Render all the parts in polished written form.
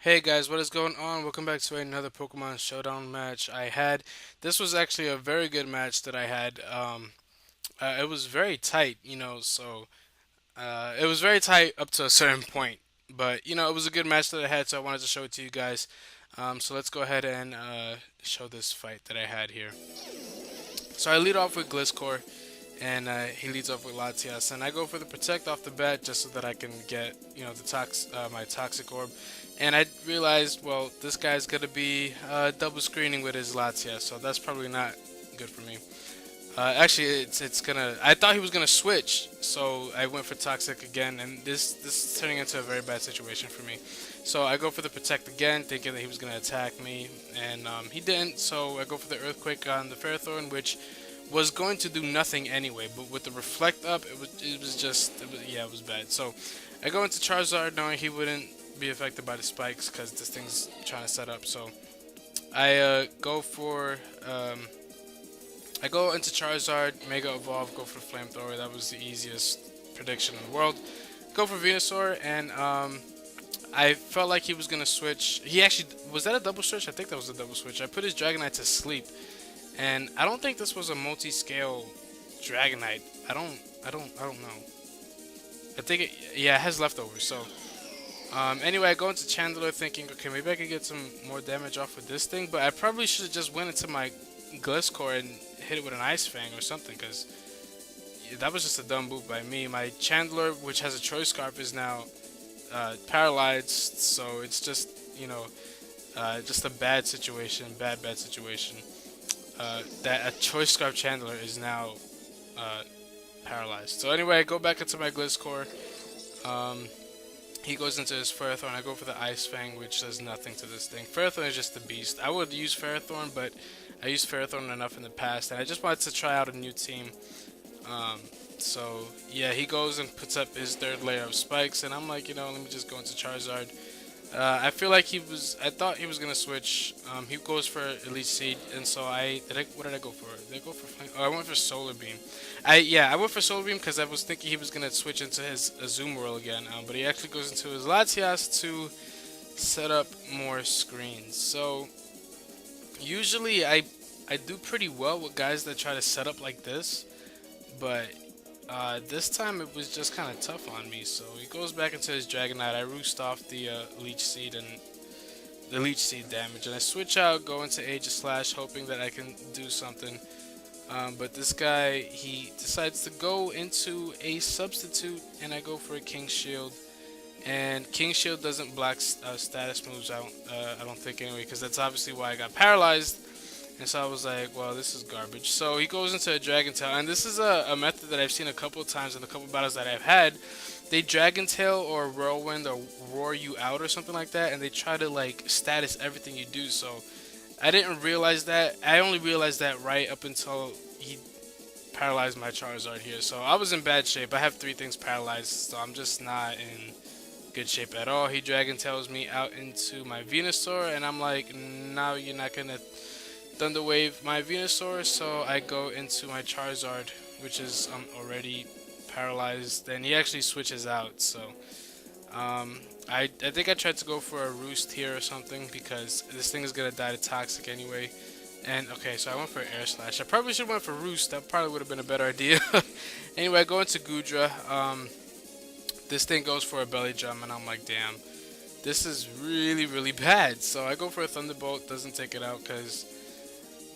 Hey guys, what is going on? Welcome back to another Pokemon Showdown match I had. This was actually a very good match that I had. It was very tight, it was very tight up to a certain point. But, it was a good match that I had, so I wanted to show it to you guys. So let's go ahead and show this fight that I had here. So I lead off with Gliscor, and he leads off with Latias, and I go for the protect off the bat just so that I can get my toxic orb. And I realized, well, this guy's gonna be double screening with his Latias, so that's probably not good for me. Actually, it's gonna. I thought he was gonna switch, so I went for toxic again, and this is turning into a very bad situation for me. So I go for the protect again, thinking that he was gonna attack me, and he didn't. So I go for the earthquake on the Ferrothorn, which was going to do nothing anyway. But with the reflect up, it was bad. So I go into Charizard knowing he wouldn't be affected by the spikes because this thing's trying to set up. So I I go into Charizard, Mega Evolve, go for Flamethrower. That was the easiest prediction in the world. Go for Venusaur, and I felt like he was gonna switch. He actually was that a double switch? I think that was a double switch. I put his Dragonite to sleep, and I don't think this was a multi-scale Dragonite. I don't know. I think yeah, it has leftovers. So anyway, I go into Chandler thinking, okay, maybe I could get some more damage off with this thing, but I probably should have just went into my Gliscor and hit it with an Ice Fang or something, because that was just a dumb move by me. My Chandler, which has a Choice Scarf, is now paralyzed, so it's just, just a bad situation, bad situation. That a Choice Scarf Chandler is now uh, paralyzed. So anyway, I go back into my Gliscor. Um, he goes into his Ferrothorn. I go for the Ice Fang, which does nothing to this thing. Ferrothorn is just a beast. I would use Ferrothorn, but I used Ferrothorn enough in the past, and I just wanted to try out a new team. Um, so yeah, he goes and puts up his third layer of spikes, and I'm like, let me just go into Charizard. I feel like I thought he was gonna switch. He goes for Elite Seed, and so what did I go for? Did I go for Flame? Oh, I went for Solar Beam. I went for Solar Beam because I was thinking he was gonna switch into his Azumarill again, but he actually goes into his Latias to set up more screens. So usually I do pretty well with guys that try to set up like this, but this time it was just kind of tough on me. So he goes back into his Dragonite. I roost off the Leech Seed and the Leech Seed damage, and I switch out, go into Aegislash, hoping that I can do something. But this guy, he decides to go into a substitute, and I go for a King Shield. And King Shield doesn't block status moves. I don't think anyway, because that's obviously why I got paralyzed. And so I was like, well, this is garbage. So he goes into a Dragon Tail, and this is a method that I've seen a couple of times in a couple of battles that I've had. They Dragon Tail or Whirlwind or Roar you out or something like that, and they try to like status everything you do. So I didn't realize that. I only realized that right up until he paralyzed my Charizard here. So I was in bad shape. I have three things paralyzed, so I'm just not in good shape at all. He Dragon Tails me out into my Venusaur, and I'm like, no, you're not gonna Thunder Wave my Venusaur, so I go into my Charizard, which is already paralyzed, and he actually switches out. So I think I tried to go for a Roost here or something, because this thing is gonna die to Toxic anyway. And okay, so I went for Air Slash. I probably should have went for Roost. That probably would have been a better idea. Anyway, I go into Gudra. This thing goes for a Belly Drum, and I'm like, damn, this is really bad. So I go for a Thunderbolt. Doesn't take it out because,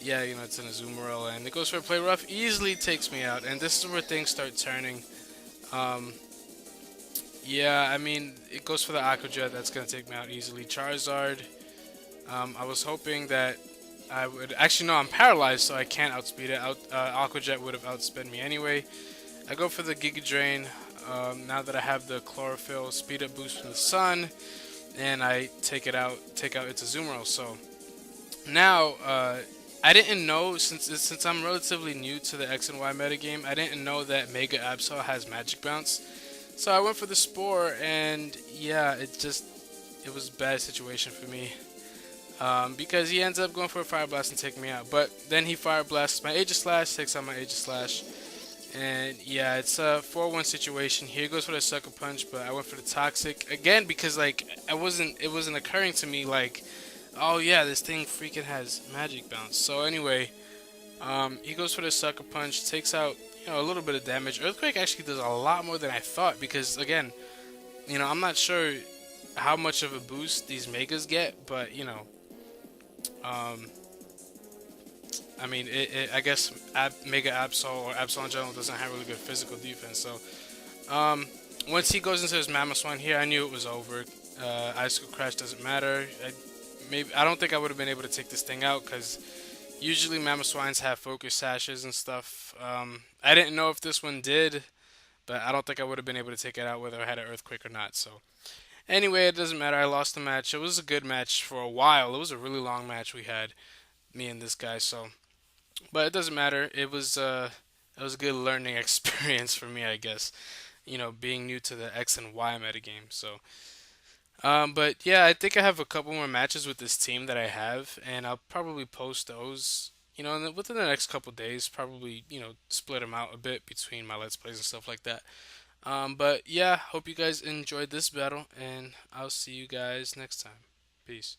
yeah, it's an Azumarill, and it goes for a Play Rough. Easily takes me out, and this is where things start turning. Yeah, I mean, it goes for the Aqua Jet. That's gonna take me out easily. Charizard. I was hoping that I would actually no. I'm paralyzed, so I can't outspeed it. Aqua Jet would have outsped me anyway. I go for the Giga Drain. Now that I have the Chlorophyll speed up boost from the sun, and I take out its Azumarill. So now I didn't know, since I'm relatively new to the X and Y metagame, I didn't know that Mega Absol has Magic Bounce. So I went for the Spore, and yeah, it was a bad situation for me. Because he ends up going for a Fire Blast and taking me out. But then he Fire Blasts my Aegislash, takes out my Aegislash, And yeah, it's a 4-1 situation. Here goes for the sucker punch, but I went for the toxic again because like it wasn't occurring to me like, oh yeah, this thing freaking has magic bounce. So anyway, he goes for the sucker punch, takes out a little bit of damage. Earthquake actually does a lot more than I thought because again, I'm not sure how much of a boost these megas get, but um, I mean, I guess Mega Absol or Absol in general doesn't have really good physical defense. So once he goes into his Mammoth Swan here, I knew it was over. Icicle Crash doesn't matter. I don't think I would have been able to take this thing out because usually Mammoth Swines have focus sashes and stuff. I didn't know if this one did, but I don't think I would have been able to take it out whether I had an Earthquake or not. So anyway, it doesn't matter. I lost the match. It was a good match for a while. It was a really long match we had, me and this guy. So but it doesn't matter. It was a good learning experience for me, I guess. Being new to the X and Y metagame. So, but yeah, I think I have a couple more matches with this team that I have, and I'll probably post those. Within the next couple days, probably split them out a bit between my Let's Plays and stuff like that. But yeah, hope you guys enjoyed this battle, and I'll see you guys next time. Peace.